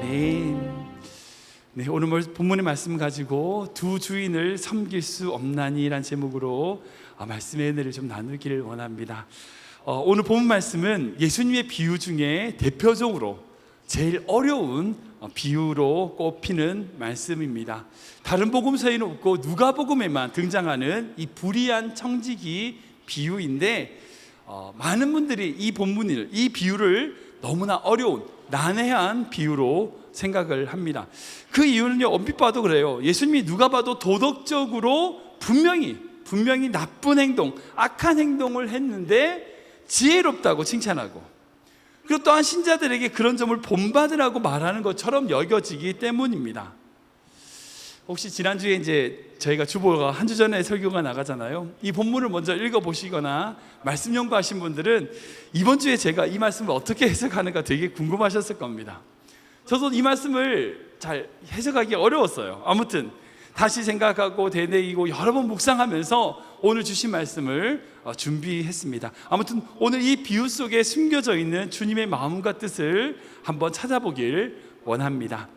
아멘. 네, 오늘 본문의 말씀 가지고 두 주인을 섬길 수 없나니라는 제목으로 말씀의 은혜를 좀 나누기를 원합니다. 오늘 본문 말씀은 예수님의 비유 중에 대표적으로 제일 어려운 비유로 꼽히는 말씀입니다. 다른 복음서에는 없고 누가복음에만 등장하는 이 불의한 청지기 비유인데 많은 분들이 이 본문을, 이 비유를 너무나 어려운 난해한 비유로 생각을 합니다. 그 이유는요, 엄밀히 봐도 그래요. 예수님이 누가 봐도 도덕적으로 분명히 나쁜 행동, 악한 행동을 했는데 지혜롭다고 칭찬하고, 그리고 또한 신자들에게 그런 점을 본받으라고 말하는 것처럼 여겨지기 때문입니다. 혹시 지난주에 이제 저희가 주보가 한 주 전에 설교가 나가잖아요. 이 본문을 먼저 읽어보시거나 말씀 연구하신 분들은 이번 주에 제가 이 말씀을 어떻게 해석하는가 되게 궁금하셨을 겁니다. 저도 이 말씀을 잘 해석하기 어려웠어요. 아무튼 다시 생각하고 되뇌이고 여러 번 묵상하면서 오늘 주신 말씀을 준비했습니다. 아무튼 오늘 이 비유 속에 숨겨져 있는 주님의 마음과 뜻을 한번 찾아보길 원합니다.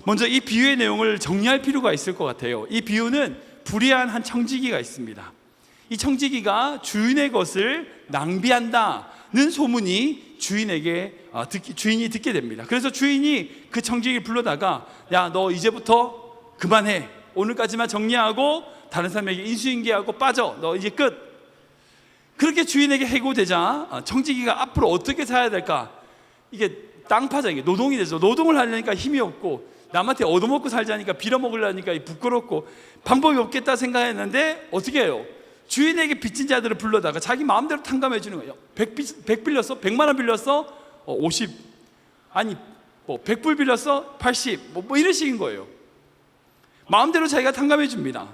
먼저 이 비유의 내용을 정리할 필요가 있을 것 같아요. 이 비유는 불의한 한 청지기가 있습니다. 이 청지기가 주인의 것을 낭비한다는 소문이 주인이 듣게 됩니다. 그래서 주인이 그 청지기를 불러다가, 야, 너 이제부터 그만해. 오늘까지만 정리하고 다른 사람에게 인수인계하고 빠져. 너 이제 끝. 그렇게 주인에게 해고되자 청지기가 앞으로 어떻게 살아야 될까? 이게 땅파장이 노동이 되죠. 노동을 하려니까 힘이 없고, 남한테 얻어먹고 살자니까 빌어먹으려니까 부끄럽고 방법이 없겠다 생각했는데 어떻게 해요? 주인에게 빚진 자들을 불러다가 자기 마음대로 탕감해 주는 거예요. 100 빌렸어? 100만 원 빌렸어? 50. 아니 100불 빌렸어? 80. 뭐 이런 식인 거예요. 마음대로 자기가 탕감해 줍니다.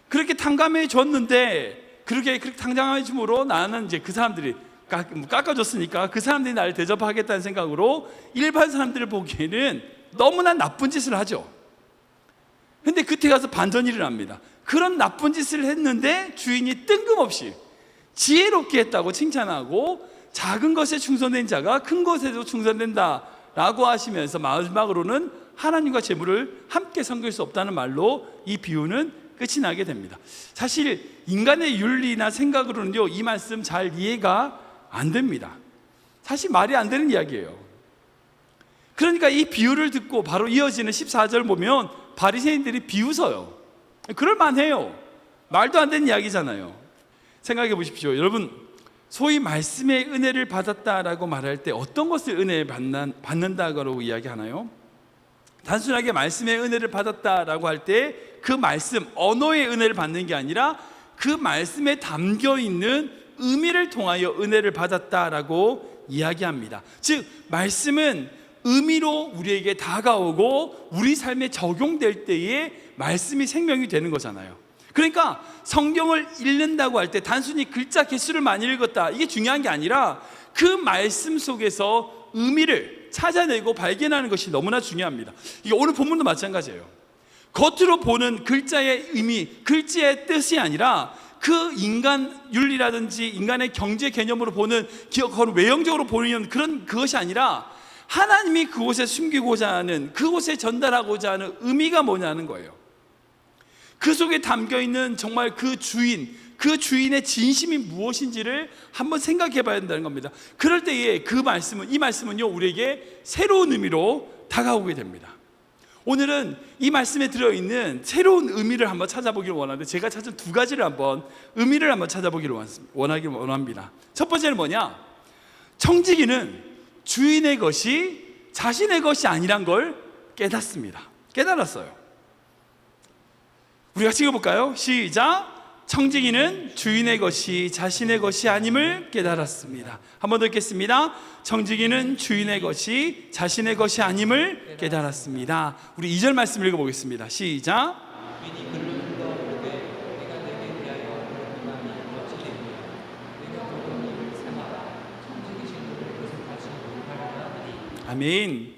그렇게 탕감해 줬는데, 그렇게 탕감해 줌으로 나는 이제 그 사람들이 깎아줬으니까 그 사람들이 나를 대접하겠다는 생각으로 일반 사람들을 보기에는 너무나 나쁜 짓을 하죠. 근데 그때 가서 반전이 일어납니다. 그런 나쁜 짓을 했는데 주인이 뜬금없이 지혜롭게 했다고 칭찬하고, 작은 것에 충성된 자가 큰 것에도 충성된다 라고 하시면서 마지막으로는 하나님과 재물을 함께 섬길 수 없다는 말로 이 비유는 끝이 나게 됩니다. 사실 인간의 윤리나 생각으로는요, 이 말씀 잘 이해가 안 됩니다. 사실 말이 안 되는 이야기예요. 그러니까 이 비유를 듣고 바로 이어지는 14절 보면 바리새인들이 비웃어요. 그럴만해요. 말도 안 되는 이야기잖아요. 생각해 보십시오. 여러분, 소위 말씀의 은혜를 받았다라고 말할 때 어떤 것을 은혜 받는다고 이야기하나요? 단순하게 말씀의 은혜를 받았다라고 할 때 그 말씀, 언어의 은혜를 받는 게 아니라 그 말씀에 담겨 있는 의미를 통하여 은혜를 받았다라고 이야기합니다. 즉, 말씀은 의미로 우리에게 다가오고 우리 삶에 적용될 때에 말씀이 생명이 되는 거잖아요. 그러니까 성경을 읽는다고 할 때 단순히 글자 개수를 많이 읽었다, 이게 중요한 게 아니라 그 말씀 속에서 의미를 찾아내고 발견하는 것이 너무나 중요합니다. 이게 오늘 본문도 마찬가지예요. 겉으로 보는 글자의 의미, 글자의 뜻이 아니라 그 인간 윤리라든지 인간의 경제 개념으로 보는, 외형적으로 보는 그것이 아니라 하나님이 그곳에 숨기고자 하는, 그곳에 전달하고자 하는 의미가 뭐냐는 거예요. 그 속에 담겨있는 정말 그 주인의 진심이 무엇인지를 한번 생각해 봐야 된다는 겁니다. 그럴 때에 이 말씀은요, 우리에게 새로운 의미로 다가오게 됩니다. 오늘은 이 말씀에 들어있는 새로운 의미를 한번 찾아보기를 원하는데, 제가 찾은 두 가지를 의미를 한번 찾아보기를 원합니다. 첫 번째는 뭐냐? 청지기는 주인의 것이 자신의 것이 아니란 걸 깨달았어요. 우리가 읽어볼까요? 시작! 청지기는 주인의 것이 자신의 것이 아님을 깨달았습니다. 한 번 더 읽겠습니다. 청지기는 주인의 것이 자신의 것이 아님을 깨달았습니다. 우리 2절 말씀 읽어보겠습니다. 시작! 아멘.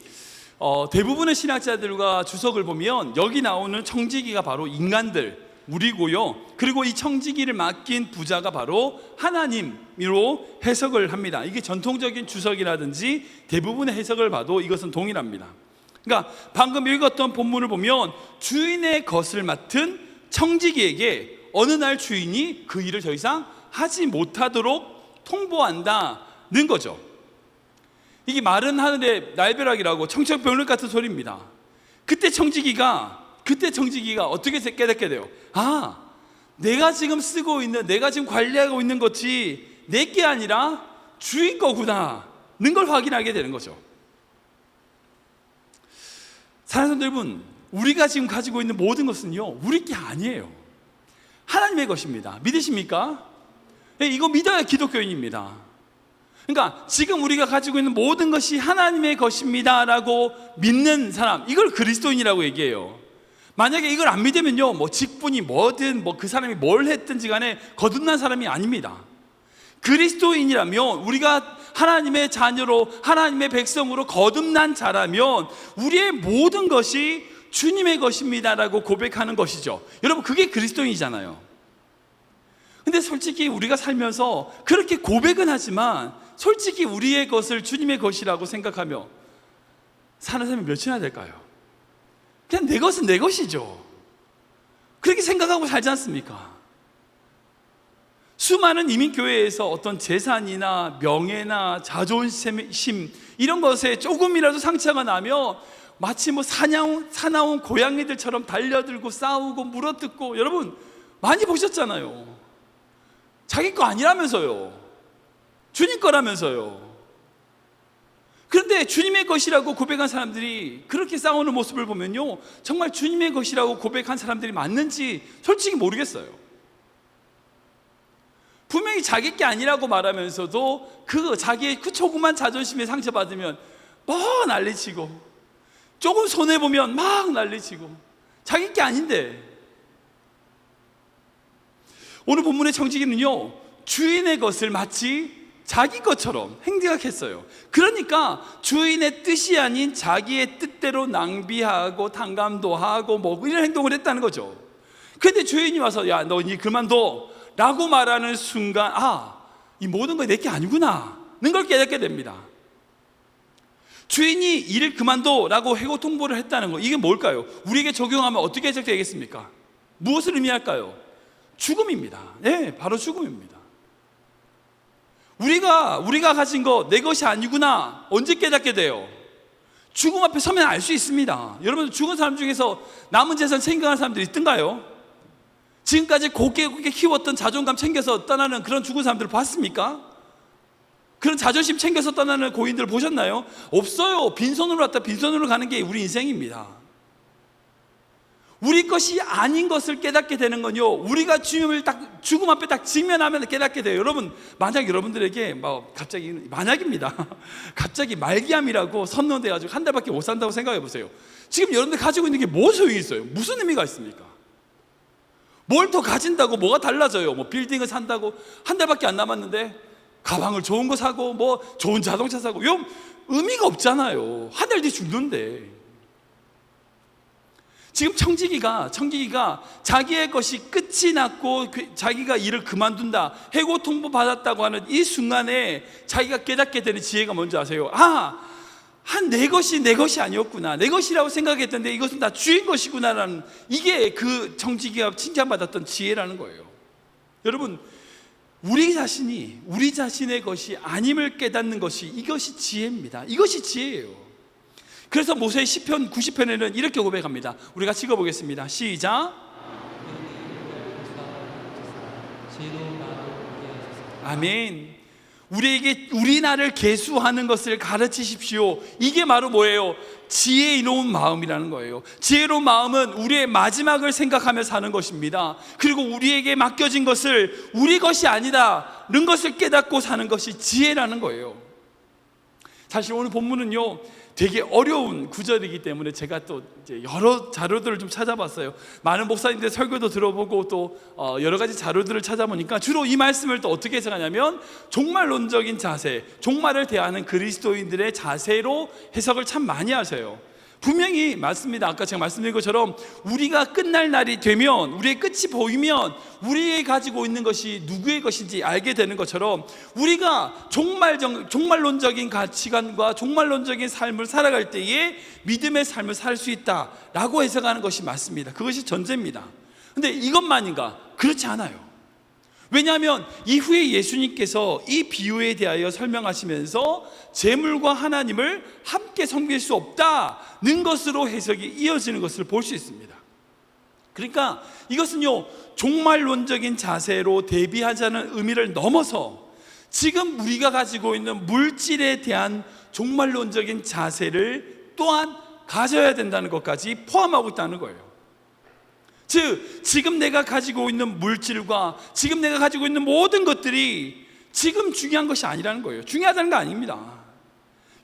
대부분의 신학자들과 주석을 보면 여기 나오는 청지기가 바로 인간들, 우리고요. 그리고 이 청지기를 맡긴 부자가 바로 하나님으로 해석을 합니다. 이게 전통적인 주석이라든지 대부분의 해석을 봐도 이것은 동일합니다. 그러니까 방금 읽었던 본문을 보면 주인의 것을 맡은 청지기에게 어느 날 주인이 그 일을 더 이상 하지 못하도록 통보한다는 거죠. 이게 마른 하늘의 날벼락이라고 청천벽력 같은 소리입니다. 그때 청지기가 어떻게 깨닫게 돼요? 아, 내가 지금 쓰고 있는, 내가 지금 관리하고 있는 것이 내 게 아니라 주인 거구나 는 걸 확인하게 되는 거죠. 사랑하는 여러분, 우리가 지금 가지고 있는 모든 것은요, 우리 게 아니에요. 하나님의 것입니다. 믿으십니까? 이거 믿어야 기독교인입니다. 그러니까 지금 우리가 가지고 있는 모든 것이 하나님의 것입니다 라고 믿는 사람, 이걸 그리스도인이라고 얘기해요. 만약에 이걸 안 믿으면요, 뭐 직분이 뭐든 그 사람이 뭘 했든지 간에 거듭난 사람이 아닙니다. 그리스도인이라면, 우리가 하나님의 자녀로, 하나님의 백성으로 거듭난 자라면 우리의 모든 것이 주님의 것입니다 라고 고백하는 것이죠. 여러분, 그게 그리스도인이잖아요. 근데 솔직히 우리가 살면서 그렇게 고백은 하지만 솔직히 우리의 것을 주님의 것이라고 생각하며 사는 사람이 몇이나 될까요? 그냥 내 것은 내 것이죠. 그렇게 생각하고 살지 않습니까? 수많은 이민교회에서 어떤 재산이나 명예나 자존심 이런 것에 조금이라도 상처가 나면 마치 사나운 고양이들처럼 달려들고 싸우고 물어뜯고, 여러분 많이 보셨잖아요. 자기 거 아니라면서요. 주님 거라면서요. 그런데 주님의 것이라고 고백한 사람들이 그렇게 싸우는 모습을 보면요, 정말 주님의 것이라고 고백한 사람들이 맞는지 솔직히 모르겠어요. 분명히 자기 게 아니라고 말하면서도 자기의 조그만 자존심에 상처받으면 막 난리치고, 조금 손해보면 막 난리치고, 자기 게 아닌데. 오늘 본문의 청지기는요, 주인의 것을 마치 자기 것처럼 행동했어요. 그러니까 주인의 뜻이 아닌 자기의 뜻대로 낭비하고 탕감도 하고 이런 행동을 했다는 거죠. 그런데 주인이 와서 야, 너 니 그만둬 라고 말하는 순간, 아, 이 모든 거 내 게 아니구나 는 걸 깨닫게 됩니다. 주인이 일을 그만둬 라고 해고 통보를 했다는 거, 이게 뭘까요? 우리에게 적용하면 어떻게 해석되겠습니까? 무엇을 의미할까요? 죽음입니다. 네, 바로 죽음입니다. 우리가 가진 거 내 것이 아니구나 언제 깨닫게 돼요? 죽음 앞에 서면 알 수 있습니다. 여러분, 죽은 사람 중에서 남은 재산 챙겨가는 사람들이 있던가요? 지금까지 곱게 키웠던 자존감 챙겨서 떠나는 그런 죽은 사람들을 봤습니까? 그런 자존심 챙겨서 떠나는 고인들을 보셨나요? 없어요. 빈손으로 왔다 빈손으로 가는 게 우리 인생입니다. 우리 것이 아닌 것을 깨닫게 되는 건요, 우리가 주님을 죽음 앞에 딱 직면하면 깨닫게 돼요. 여러분, 만약 여러분들에게 갑자기, 만약입니다, 갑자기 말기암이라고 선언돼가지고 한 달밖에 못 산다고 생각해 보세요. 지금 여러분들 가지고 있는 게 뭔 소용이 있어요? 무슨 의미가 있습니까? 뭘 더 가진다고 뭐가 달라져요? 빌딩을 산다고 한 달밖에 안 남았는데 가방을 좋은 거 사고 좋은 자동차 사고, 이건 의미가 없잖아요. 한 달 뒤 죽는데. 지금 청지기가 자기의 것이 끝이 났고 자기가 일을 그만둔다, 해고 통보 받았다고 하는 이 순간에 자기가 깨닫게 되는 지혜가 뭔지 아세요? 내 것이 내 것이 아니었구나, 내 것이라고 생각했던데 이것은 다 주인 것이구나라는, 이게 그 청지기가 칭찬받았던 지혜라는 거예요. 여러분, 우리 자신의 것이 아님을 깨닫는 것이, 이것이 지혜입니다. 이것이 지혜예요. 그래서 모세의 시편 90편에는 이렇게 고백합니다. 우리 같이 읽어보겠습니다. 시작. 아멘. 우리 나를 계수하는 것을 가르치십시오. 이게 바로 뭐예요? 지혜로운 마음이라는 거예요. 지혜로운 마음은 우리의 마지막을 생각하며 사는 것입니다. 그리고 우리에게 맡겨진 것을 우리 것이 아니다는 것을 깨닫고 사는 것이 지혜라는 거예요. 사실 오늘 본문은요, 되게 어려운 구절이기 때문에 제가 또 이제 여러 자료들을 좀 찾아봤어요. 많은 목사님들 설교도 들어보고 또 여러 가지 자료들을 찾아보니까 주로 이 말씀을 또 어떻게 해석하냐면 종말론적인 자세, 종말을 대하는 그리스도인들의 자세로 해석을 참 많이 하세요. 분명히 맞습니다. 아까 제가 말씀드린 것처럼 우리가 끝날 날이 되면, 우리의 끝이 보이면 우리가 가지고 있는 것이 누구의 것인지 알게 되는 것처럼, 우리가 종말론적인 가치관과 종말론적인 삶을 살아갈 때에 믿음의 삶을 살 수 있다라고 해석하는 것이 맞습니다. 그것이 전제입니다. 근데 이것만인가? 그렇지 않아요. 왜냐하면 이후에 예수님께서 이 비유에 대하여 설명하시면서 재물과 하나님을 함께 섬길 수 없다는 것으로 해석이 이어지는 것을 볼 수 있습니다. 그러니까 이것은요, 종말론적인 자세로 대비하자는 의미를 넘어서 지금 우리가 가지고 있는 물질에 대한 종말론적인 자세를 또한 가져야 된다는 것까지 포함하고 있다는 거예요. 즉, 지금 내가 가지고 있는 물질과 지금 내가 가지고 있는 모든 것들이 지금 중요한 것이 아니라는 거예요. 중요하다는 거 아닙니다.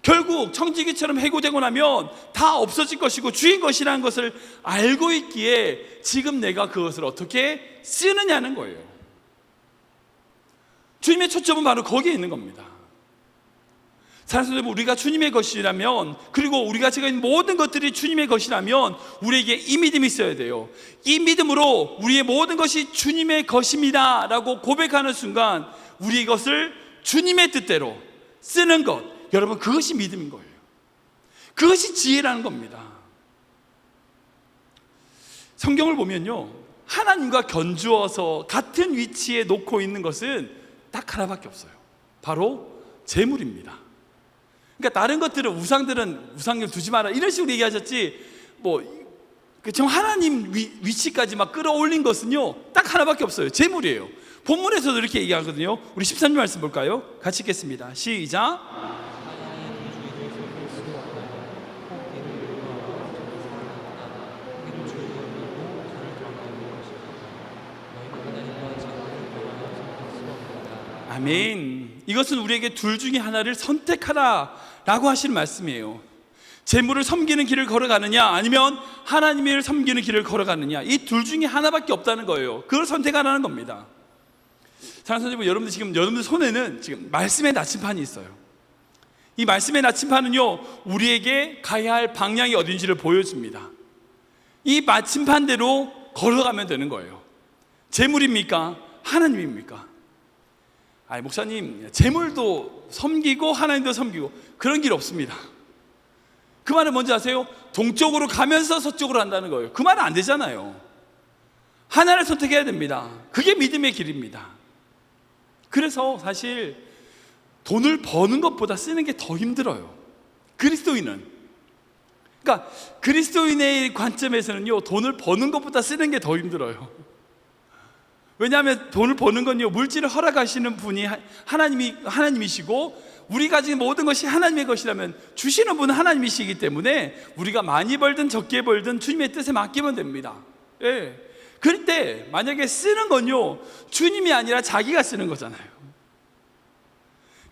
결국 청지기처럼 해고되고 나면 다 없어질 것이고 주인 것이라는 것을 알고 있기에 지금 내가 그것을 어떻게 쓰느냐는 거예요. 주님의 초점은 바로 거기에 있는 겁니다. 사랑하는 여러분, 우리가 주님의 것이라면, 그리고 우리가 지금 있는 모든 것들이 주님의 것이라면 우리에게 이 믿음이 있어야 돼요. 이 믿음으로 우리의 모든 것이 주님의 것입니다 라고 고백하는 순간 우리 것을 주님의 뜻대로 쓰는 것, 여러분, 그것이 믿음인 거예요. 그것이 지혜라는 겁니다. 성경을 보면요, 하나님과 견주어서 같은 위치에 놓고 있는 것은 딱 하나밖에 없어요. 바로 재물입니다. 그러니까 다른 것들은, 우상을 두지 마라 이런 식으로 얘기하셨지, 정말 하나님 위치까지 막 끌어올린 것은요 딱 하나밖에 없어요. 재물이에요. 본문에서도 이렇게 얘기하거든요. 우리 13절 말씀 볼까요? 같이 읽겠습니다. 시작. 아멘. 이것은 우리에게 둘 중에 하나를 선택하라 라고 하시는 말씀이에요. 재물을 섬기는 길을 걸어가느냐, 아니면 하나님을 섬기는 길을 걸어가느냐, 이 둘 중에 하나밖에 없다는 거예요. 그걸 선택하라는 겁니다. 사랑하는 여러분, 여러분들 손에는 지금 말씀의 나침판이 있어요. 이 말씀의 나침판은요, 우리에게 가야 할 방향이 어딘지를 보여줍니다. 이 나침판대로 걸어가면 되는 거예요. 재물입니까? 하나님입니까? 목사님, 재물도 섬기고 하나님도 섬기고 그런 길 없습니다. 그 말은 뭔지 아세요? 동쪽으로 가면서 서쪽으로 한다는 거예요. 그 말은 안 되잖아요. 하나를 선택해야 됩니다. 그게 믿음의 길입니다. 그래서 사실 돈을 버는 것보다 쓰는 게 더 힘들어요. 그리스도인은. 그러니까 그리스도인의 관점에서는요, 돈을 버는 것보다 쓰는 게 더 힘들어요. 왜냐하면 돈을 버는 건요, 물질을 허락하시는 분이 하나님이시고, 우리가 가진 모든 것이 하나님의 것이라면 주시는 분은 하나님이시기 때문에 우리가 많이 벌든 적게 벌든 주님의 뜻에 맡기면 됩니다. 예. 그럴 때 만약에 쓰는 건요, 주님이 아니라 자기가 쓰는 거잖아요.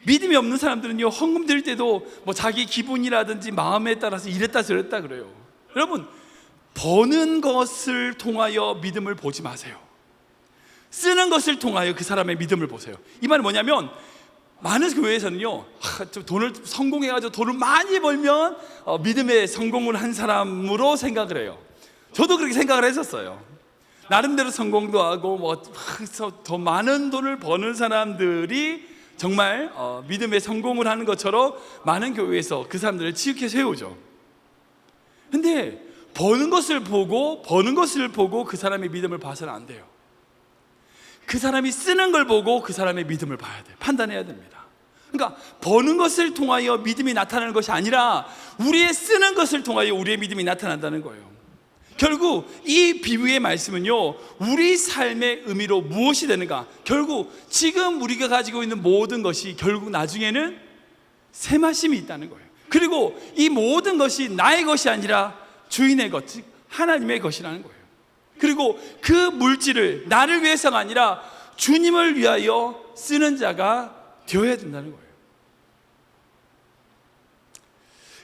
믿음이 없는 사람들은요, 헌금 드릴 때도 자기 기분이라든지 마음에 따라서 이랬다 저랬다 그래요. 여러분, 버는 것을 통하여 믿음을 보지 마세요. 쓰는 것을 통하여 그 사람의 믿음을 보세요. 이 말은 뭐냐면, 많은 교회에서는요, 돈을 성공해가지고 돈을 많이 벌면 믿음의 성공을 한 사람으로 생각을 해요. 저도 그렇게 생각을 했었어요. 나름대로 성공도 하고 더 많은 돈을 버는 사람들이 정말 믿음의 성공을 하는 것처럼 많은 교회에서 그 사람들을 지극히 세우죠. 근데 버는 것을 보고 그 사람의 믿음을 봐서는 안 돼요. 그 사람이 쓰는 걸 보고 그 사람의 믿음을 봐야 돼요. 판단해야 됩니다. 그러니까 버는 것을 통하여 믿음이 나타나는 것이 아니라 우리의 쓰는 것을 통하여 우리의 믿음이 나타난다는 거예요. 결국 이 비유의 말씀은요, 우리 삶의 의미로 무엇이 되는가, 결국 지금 우리가 가지고 있는 모든 것이 결국 나중에는 샘하심이 있다는 거예요. 그리고 이 모든 것이 나의 것이 아니라 주인의 것, 즉 하나님의 것이라는 거예요. 그리고 그 물질을 나를 위해서가 아니라 주님을 위하여 쓰는 자가 되어야 된다는 거예요.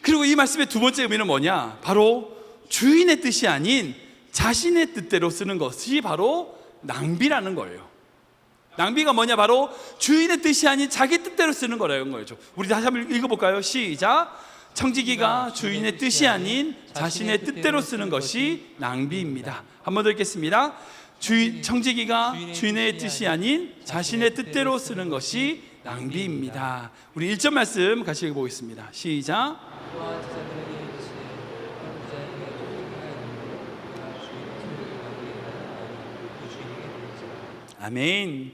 그리고 이 말씀의 두 번째 의미는 뭐냐? 바로 주인의 뜻이 아닌 자신의 뜻대로 쓰는 것이 바로 낭비라는 거예요. 낭비가 뭐냐? 바로 주인의 뜻이 아닌 자기 뜻대로 쓰는 거라는 거죠. 우리 다시 한번 읽어볼까요? 시작. 청지기가 주인의 뜻이 아닌 자신의 뜻대로 쓰는 것이 낭비입니다. 한 번 더 읽겠습니다. 청지기가 주인의 뜻이 아닌 자신의 뜻대로 쓰는 것이 낭비입니다. 우리 1절 말씀 같이 읽어보겠습니다. 시작. 아멘.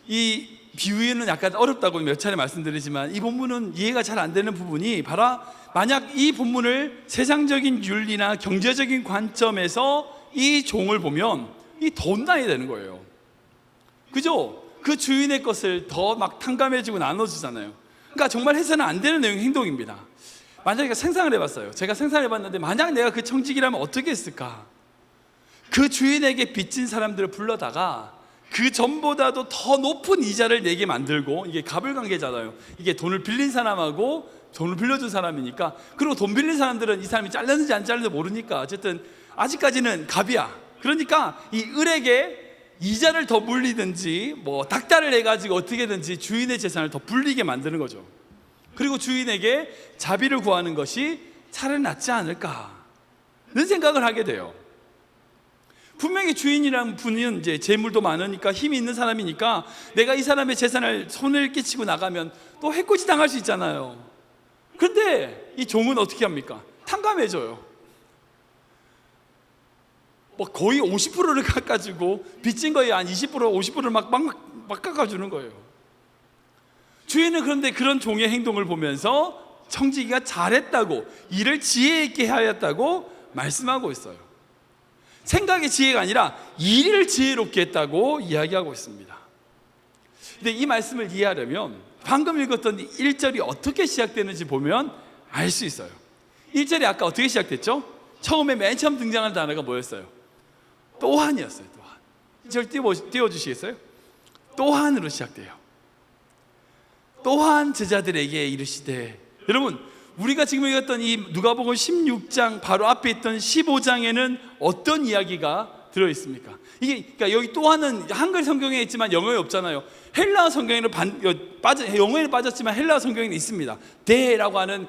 이 비유는 약간 어렵다고 몇 차례 말씀드리지만 이 본문은 이해가 잘 안 되는 부분이 바로 만약 이 본문을 세상적인 윤리나 경제적인 관점에서 이 종을 보면 이 돈 나야 되는 거예요. 그죠? 그 주인의 것을 더 막 탕감해주고 나눠주잖아요. 그러니까 정말 해서는 안 되는 내용의 행동입니다. 만약에 생각을 해봤어요. 제가 생각을 해봤는데 만약 내가 그 청지기라면 어떻게 했을까? 그 주인에게 빚진 사람들을 불러다가 그 전보다도 더 높은 이자를 내게 만들고, 이게 갑을관계잖아요. 이게 돈을 빌린 사람하고 돈을 빌려준 사람이니까, 그리고 돈 빌린 사람들은 이 사람이 잘렸는지 안 잘렸는지 모르니까 어쨌든 아직까지는 갑이야. 그러니까 이 을에게 이자를 더 물리든지 뭐 닥달을 해가지고 어떻게든지 주인의 재산을 더 불리게 만드는 거죠. 그리고 주인에게 자비를 구하는 것이 차라리 낫지 않을까는 생각을 하게 돼요. 분명히 주인이라는 분은 이제 재물도 많으니까 힘이 있는 사람이니까 내가 이 사람의 재산을 손을 끼치고 나가면 또 해코지 당할 수 있잖아요. 그런데 이 종은 어떻게 합니까? 탕감해줘요. 뭐 거의 50%를 깎아주고 빚진 거에 한 20% 50%를 막 깎아주는 거예요. 주인은 그런데 그런 종의 행동을 보면서 청지기가 잘했다고, 일을 지혜 있게 하였다고 말씀하고 있어요. 생각의 지혜가 아니라 일을 지혜롭게 했다고 이야기하고 있습니다. 근데 이 말씀을 이해하려면 방금 읽었던 1절이 어떻게 시작되는지 보면 알 수 있어요. 1절이 아까 어떻게 시작됐죠? 처음에 맨 처음 등장하는 단어가 뭐였어요? 또한이었어요. 또한. 1절 띄워주시겠어요? 또한으로 시작돼요. 또한 제자들에게 이르시되, 여러분 우리가 지금 읽었던 이 누가복음 16장 바로 앞에 있던 15장에는 어떤 이야기가 들어있습니까? 이게 그러니까 여기 또한은 한글 성경에 있지만 영어에 없잖아요. 헬라어 성경에는 영어에는 빠졌지만 헬라어 성경에는 있습니다. 대라고 하는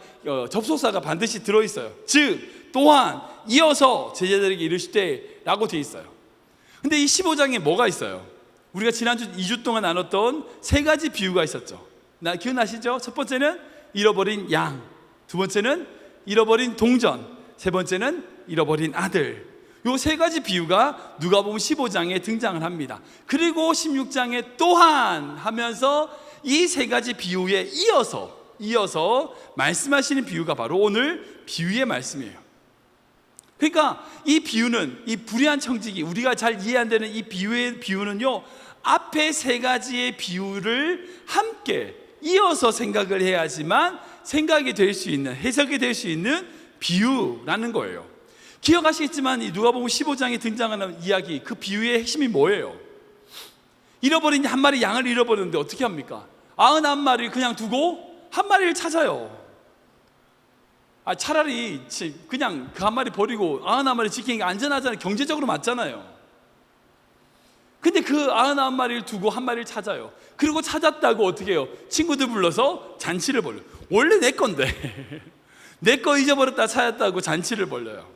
접속사가 반드시 들어있어요. 즉 또한 이어서 제자들에게 이르시되 라고 되어 있어요. 근데 이 15장에 뭐가 있어요? 우리가 지난주 2주 동안 나눴던 세 가지 비유가 있었죠. 기억나시죠? 첫 번째는 잃어버린 양, 두 번째는 잃어버린 동전, 세 번째는 잃어버린 아들. 요 세 가지 비유가 누가복음 15장에 등장을 합니다. 그리고 16장에 또한 하면서 이 세 가지 비유에 이어서 말씀하시는 비유가 바로 오늘 비유의 말씀이에요. 그러니까 이 비유는, 이 불의한 청지기, 우리가 잘 이해 안 되는 이 비유는요, 앞에 세 가지의 비유를 함께 이어서 생각을 해야지만 생각이 될 수 있는, 해석이 될 수 있는 비유라는 거예요. 기억하시겠지만 이 누가복음 15장에 등장하는 이야기, 그 비유의 핵심이 뭐예요? 잃어버린 한 마리 양을 잃어버렸는데 어떻게 합니까? 91마리를 그냥 두고 한 마리를 찾아요. 차라리 그냥 그 한 마리 버리고 91마리 지키는 게 안전하잖아요. 경제적으로 맞잖아요. 근데 그 91마리를 두고 한 마리를 찾아요. 그리고 찾았다고 어떻게 해요? 친구들 불러서 잔치를 벌려요. 원래 내 건데 내 거 잊어버렸다 찾았다고 잔치를 벌려요.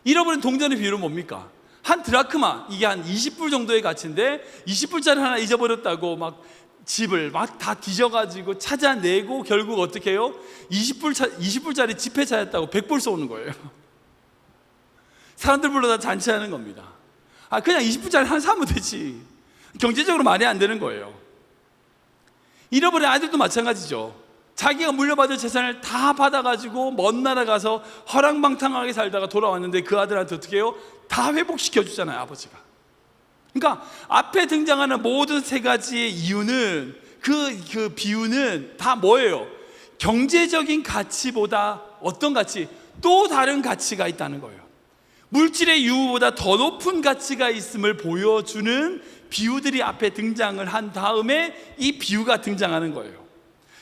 잃어버린 동전의 비율은 뭡니까? 한 드라크마, 이게 한 20불 정도의 가치인데 20불짜리 하나 잊어버렸다고 막 집을 막 다 뒤져가지고 찾아내고 결국 어떻게 해요? 20불짜리 지폐 찾았다고 100불 쏘는 거예요. 사람들 불러다 잔치하는 겁니다. 그냥 20불짜리 하나 사면 되지. 경제적으로 말이 안 되는 거예요. 잃어버린 아이들도 마찬가지죠. 자기가 물려받을 재산을 다 받아가지고 먼 나라 가서 허랑방탕하게 살다가 돌아왔는데 그 아들한테 어떻게 해요? 다 회복시켜 주잖아요, 아버지가. 그러니까 앞에 등장하는 모든 세 가지의 이유는, 그 비유는 다 뭐예요? 경제적인 가치보다 어떤 가치? 또 다른 가치가 있다는 거예요. 물질의 유무보다 더 높은 가치가 있음을 보여주는 비유들이 앞에 등장을 한 다음에 이 비유가 등장하는 거예요.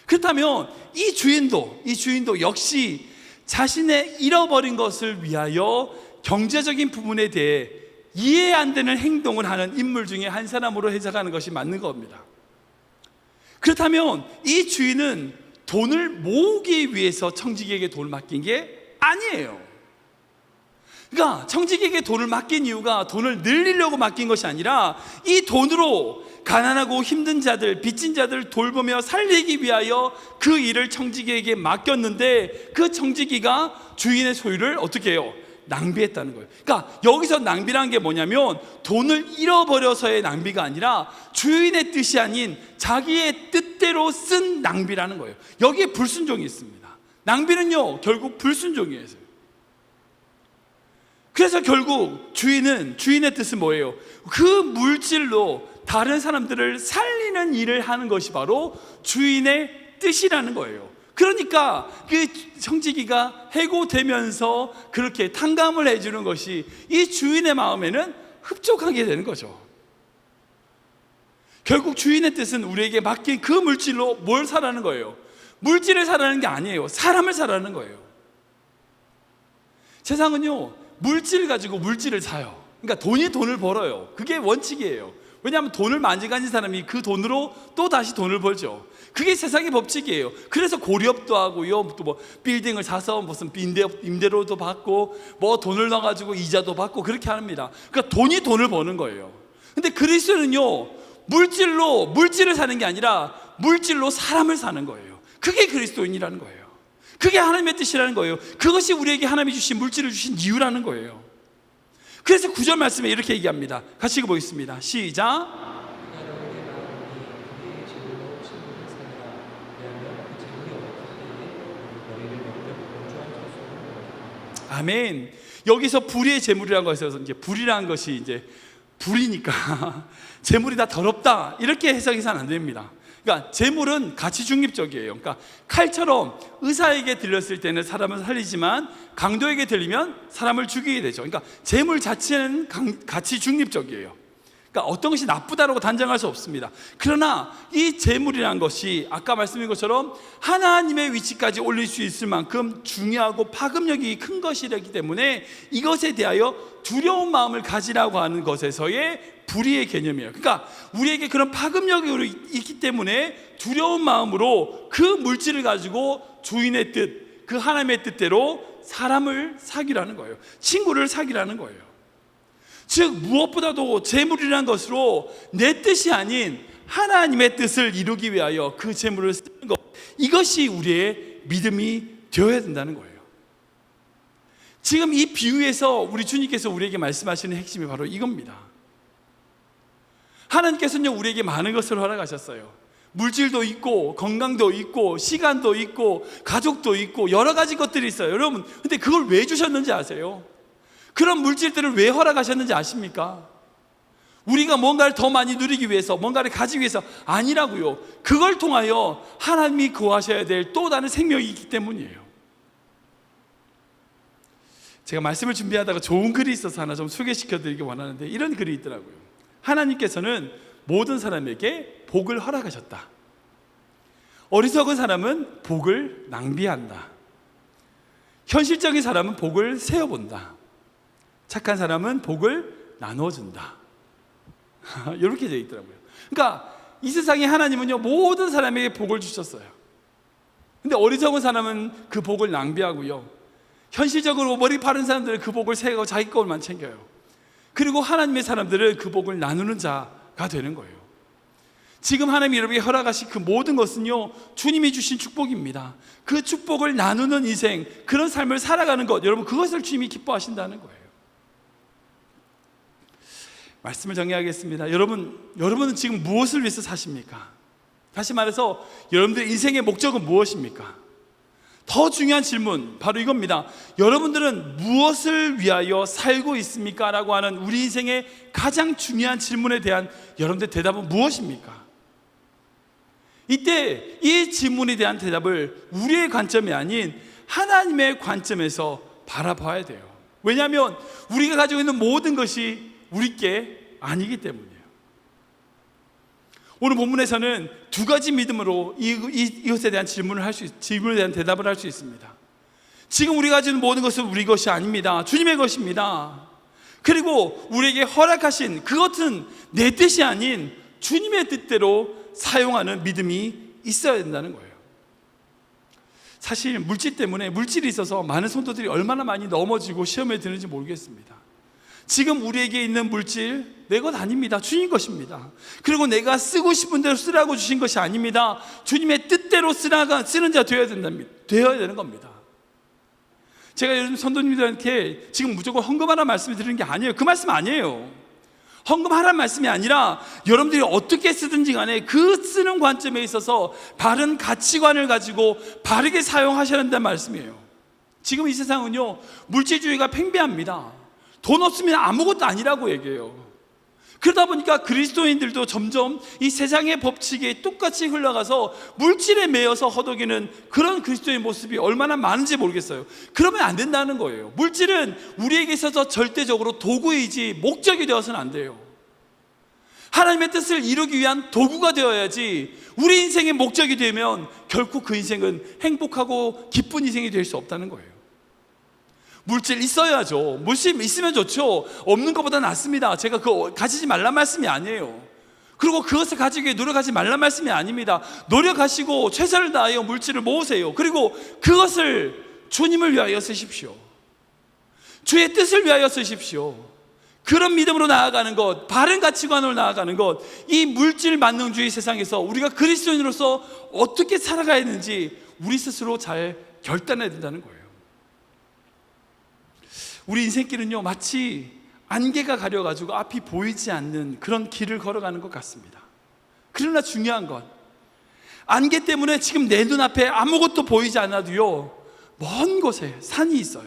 그렇다면 이 주인도 역시 자신의 잃어버린 것을 위하여 경제적인 부분에 대해 이해 안 되는 행동을 하는 인물 중에 한 사람으로 해석하는 것이 맞는 겁니다. 그렇다면 이 주인은 돈을 모으기 위해서 청지기에게 돈을 맡긴 게 아니에요. 그러니까 청지기에게 돈을 맡긴 이유가 돈을 늘리려고 맡긴 것이 아니라 이 돈으로 가난하고 힘든 자들, 빚진 자들 돌보며 살리기 위하여 그 일을 청지기에게 맡겼는데, 그 청지기가 주인의 소유를 어떻게 해요? 낭비했다는 거예요. 그러니까 여기서 낭비라는 게 뭐냐면 돈을 잃어버려서의 낭비가 아니라 주인의 뜻이 아닌 자기의 뜻대로 쓴 낭비라는 거예요. 여기에 불순종이 있습니다. 낭비는요 결국 불순종이에요. 그래서 결국 주인의 뜻은 뭐예요? 그 물질로 다른 사람들을 살리는 일을 하는 것이 바로 주인의 뜻이라는 거예요. 그러니까 그 청지기가 해고되면서 그렇게 탕감을 해주는 것이 이 주인의 마음에는 흡족하게 되는 거죠. 결국 주인의 뜻은 우리에게 맡긴 그 물질로 뭘 사라는 거예요? 물질을 사라는 게 아니에요. 사람을 사라는 거예요. 세상은요 물질을 가지고 물질을 사요. 그러니까 돈이 돈을 벌어요. 그게 원칙이에요. 왜냐하면 돈을 많이 가진 사람이 그 돈으로 또 다시 돈을 벌죠. 그게 세상의 법칙이에요. 그래서 고리업도 하고요, 또 뭐 빌딩을 사서 무슨 임대료도 받고 뭐 돈을 넣어가지고 이자도 받고 그렇게 합니다. 그러니까 돈이 돈을 버는 거예요. 근데 그리스도는요 물질을 사는 게 아니라 물질로 사람을 사는 거예요. 그게 그리스도인이라는 거예요. 그게 하나님의 뜻이라는 거예요. 그것이 우리에게 하나님이 주신 물질을 주신 이유라는 거예요. 그래서 9절 말씀에 이렇게 얘기합니다. 같이 읽어보겠습니다. 시작. 아멘. 여기서 불의의 재물이라는 것에서 이제 불이라는 것이 이제 불이니까 재물이 다 더럽다 이렇게 해석해서는 안 됩니다. 그러니까 재물은 가치 중립적이에요. 그러니까 칼처럼 의사에게 들렸을 때는 사람을 살리지만 강도에게 들리면 사람을 죽이게 되죠. 그러니까 재물 자체는 가치 중립적이에요. 그러니까 어떤 것이 나쁘다라고 단정할 수 없습니다. 그러나 이 재물이라는 것이 아까 말씀드린 것처럼 하나님의 위치까지 올릴 수 있을 만큼 중요하고 파급력이 큰 것이기 때문에 이것에 대하여 두려운 마음을 가지라고 하는 것에서의 불의의 개념이에요. 그러니까 우리에게 그런 파급력이 있기 때문에 두려운 마음으로 그 물질을 가지고 주인의 뜻, 그 하나님의 뜻대로 사람을 사귀라는 거예요. 친구를 사귀라는 거예요. 즉 무엇보다도 재물이라는 것으로 내 뜻이 아닌 하나님의 뜻을 이루기 위하여 그 재물을 쓰는 것, 이것이 우리의 믿음이 되어야 된다는 거예요. 지금 이 비유에서 우리 주님께서 우리에게 말씀하시는 핵심이 바로 이겁니다. 하나님께서는요 우리에게 많은 것을 허락하셨어요. 물질도 있고 건강도 있고 시간도 있고 가족도 있고 여러 가지 것들이 있어요. 여러분 근데 그걸 왜 주셨는지 아세요? 그런 물질들을 왜 허락하셨는지 아십니까? 우리가 뭔가를 더 많이 누리기 위해서, 뭔가를 가지기 위해서 아니라고요. 그걸 통하여 하나님이 구하셔야 될 또 다른 생명이 있기 때문이에요. 제가 말씀을 준비하다가 좋은 글이 있어서 하나 좀 소개시켜 드리기 원하는데 이런 글이 있더라고요. 하나님께서는 모든 사람에게 복을 허락하셨다. 어리석은 사람은 복을 낭비한다. 현실적인 사람은 복을 세어본다. 착한 사람은 복을 나눠준다. 이렇게 되어 있더라고요. 그러니까 이 세상에 하나님은요 모든 사람에게 복을 주셨어요. 근데 어리석은 사람은 그 복을 낭비하고요, 현실적으로 머리 바른 사람들은 그 복을 세고 자기 것만 챙겨요. 그리고 하나님의 사람들은 그 복을 나누는 자가 되는 거예요. 지금 하나님이 여러분에게 허락하신 그 모든 것은요 주님이 주신 축복입니다. 그 축복을 나누는 인생, 그런 삶을 살아가는 것, 여러분 그것을 주님이 기뻐하신다는 거예요. 말씀을 정리하겠습니다. 여러분은 지금 무엇을 위해서 사십니까? 다시 말해서 여러분들의 인생의 목적은 무엇입니까? 더 중요한 질문 바로 이겁니다. 여러분들은 무엇을 위하여 살고 있습니까? 라고 하는 우리 인생의 가장 중요한 질문에 대한 여러분들의 대답은 무엇입니까? 이때 이 질문에 대한 대답을 우리의 관점이 아닌 하나님의 관점에서 바라봐야 돼요. 왜냐하면 우리가 가지고 있는 모든 것이 우리 게 아니기 때문이에요. 오늘 본문에서는 두 가지 믿음으로 이것에 대한 질문에 대한 대답을 할 수 있습니다. 지금 우리가 가지는 모든 것은 우리 것이 아닙니다. 주님의 것입니다. 그리고 우리에게 허락하신 그것은 내 뜻이 아닌 주님의 뜻대로 사용하는 믿음이 있어야 된다는 거예요. 사실 물질 때문에, 물질이 있어서 많은 성도들이 얼마나 많이 넘어지고 시험에 드는지 모르겠습니다. 지금 우리에게 있는 물질 내 것 아닙니다. 주님 것입니다. 그리고 내가 쓰고 싶은 대로 쓰라고 주신 것이 아닙니다. 주님의 뜻대로 쓰는 자 되어야 되는 겁니다. 제가 요즘 성도님들한테 지금 무조건 헌금하라는 말씀을 드리는 게 아니에요. 그 말씀 아니에요. 헌금하라는 말씀이 아니라 여러분들이 어떻게 쓰든지 간에 그 쓰는 관점에 있어서 바른 가치관을 가지고 바르게 사용하셔야 한다는 말씀이에요. 지금 이 세상은요, 물질주의가 팽배합니다. 돈 없으면 아무것도 아니라고 얘기해요. 그러다 보니까 그리스도인들도 점점 이 세상의 법칙에 똑같이 흘러가서 물질에 매여서 허덕이는 그런 그리스도의 모습이 얼마나 많은지 모르겠어요. 그러면 안 된다는 거예요. 물질은 우리에게 있어서 절대적으로 도구이지 목적이 되어서는 안 돼요. 하나님의 뜻을 이루기 위한 도구가 되어야지, 우리 인생의 목적이 되면 결코 그 인생은 행복하고 기쁜 인생이 될 수 없다는 거예요. 물질 있어야죠. 물질 있으면 좋죠. 없는 것보다 낫습니다. 제가 그거 가지지 말란 말씀이 아니에요. 그리고 그것을 가지기 위해 노력하지 말란 말씀이 아닙니다. 노력하시고 최선을 다하여 물질을 모으세요. 그리고 그것을 주님을 위하여 쓰십시오. 주의 뜻을 위하여 쓰십시오. 그런 믿음으로 나아가는 것, 바른 가치관으로 나아가는 것, 이 물질 만능주의 세상에서 우리가 그리스도인으로서 어떻게 살아가야 하는지 우리 스스로 잘 결단해야 된다는 거예요. 우리 인생길은요, 마치 안개가 가려가지고 앞이 보이지 않는 그런 길을 걸어가는 것 같습니다. 그러나 중요한 건, 안개 때문에 지금 내 눈앞에 아무것도 보이지 않아도요, 먼 곳에 산이 있어요.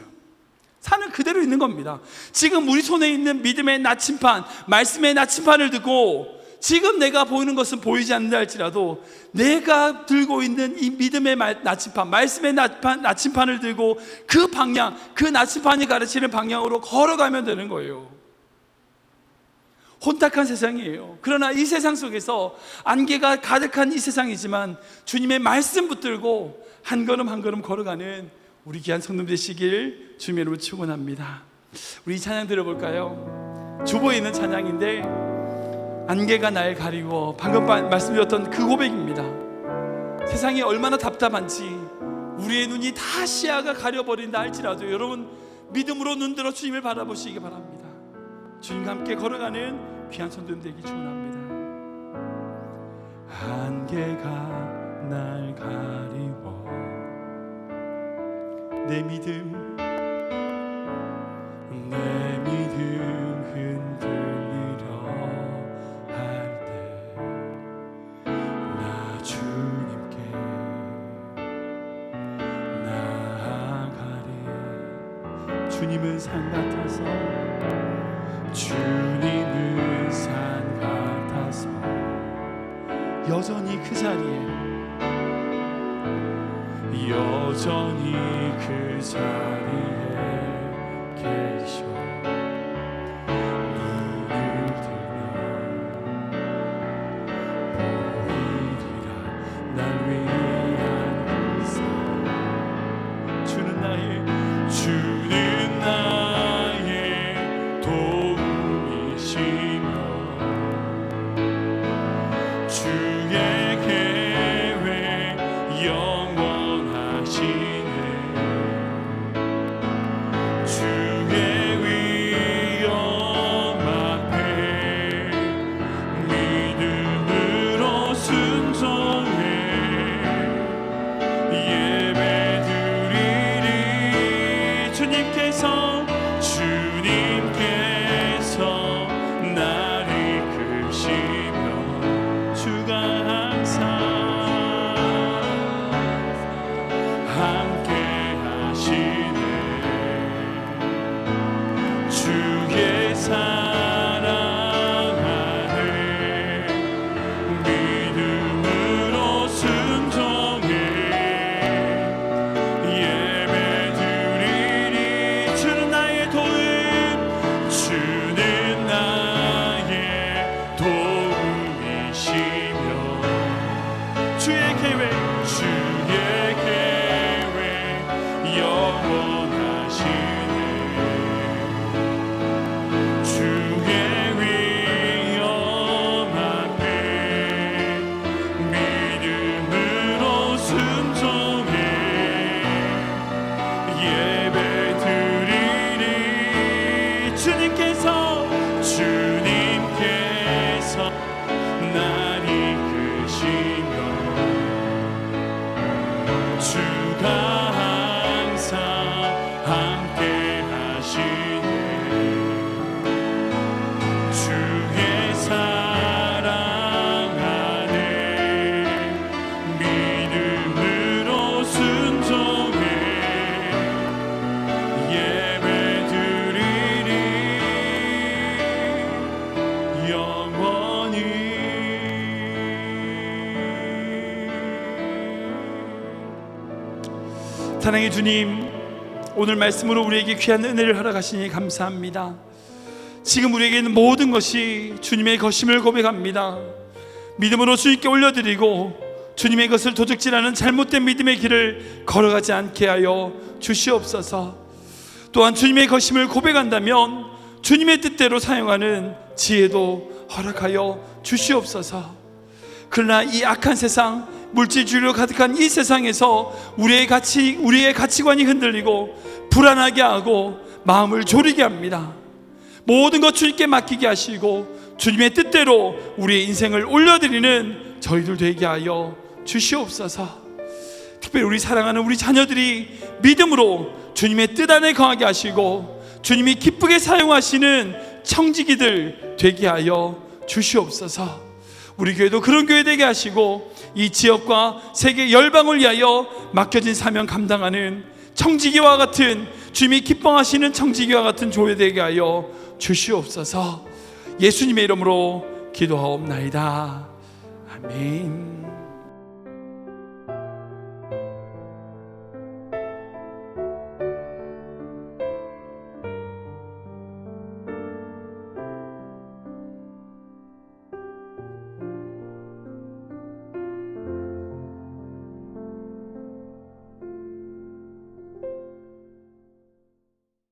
산은 그대로 있는 겁니다. 지금 우리 손에 있는 믿음의 나침판, 말씀의 나침판을 듣고 지금 내가 보이는 것은 보이지 않는다 할지라도 내가 들고 있는 이 믿음의 나침판, 말씀의 나침판을 들고 그 방향, 그 나침판이 가르치는 방향으로 걸어가면 되는 거예요. 혼탁한 세상이에요. 그러나 이 세상 속에서 안개가 가득한 이 세상이지만 주님의 말씀 붙들고 한 걸음 한 걸음 걸어가는 우리 귀한 성도들 되시길 주님의 이름으로 축원합니다. 우리 이 찬양 들어볼까요? 주보에 있는 찬양인데, 안개가 날 가리고, 방금 말씀드렸던 그 고백입니다. 세상이 얼마나 답답한지, 우리의 눈이 다 시야가 가려버린다 할지라도 여러분 믿음으로 눈들어 주님을 바라보시기 바랍니다. 주님과 함께 걸어가는 귀한 성도님 되기 축원합니다. 안개가 날 가리워 내 믿음 흔들리려 할 때 나 주님께 나아가리. 주님은 산 같아서, 주님은 산 같아서 여전히 그 자리에, 여전히 그 자리에 계셔. 눈을 들면 보이리라 날 위한 그 사랑. 주는 나의 도움이시며 주의 계획 영원하시네. 주의 위엄 앞에 믿음으로 순종해 예배드리리. 주님께서 나를 이끄시며 주가 항상 함께 하시네. 주의 사랑 안에 믿음으로 순종해 예배드리리. 주는 나의 도움, 사랑의 주님, 오늘 말씀으로 우리에게 귀한 은혜를 허락하시니 감사합니다. 지금 우리에게 있는 모든 것이 주님의 것임을 고백합니다. 믿음으로 주님께 올려드리고 주님의 것을 도적질하는 잘못된 믿음의 길을 걸어가지 않게 하여 주시옵소서. 또한 주님의 것임을 고백한다면 주님의 뜻대로 사용하는 지혜도 허락하여 주시옵소서. 그러나 이 악한 세상, 물질주의로 가득한 이 세상에서 우리의 가치관이 흔들리고 불안하게 하고 마음을 졸이게 합니다. 모든 것 주님께 맡기게 하시고 주님의 뜻대로 우리의 인생을 올려드리는 저희들 되게 하여 주시옵소서. 특별히 우리 사랑하는 우리 자녀들이 믿음으로 주님의 뜻 안에 거하게 하시고 주님이 기쁘게 사용하시는 청지기들 되게 하여 주시옵소서. 우리 교회도 그런 교회 되게 하시고 이 지역과 세계 열방을 위하여 맡겨진 사명 감당하는 청지기와 같은, 주님이 기뻐하시는 청지기와 같은 교회 되게 하여 주시옵소서. 예수님의 이름으로 기도하옵나이다. 아멘.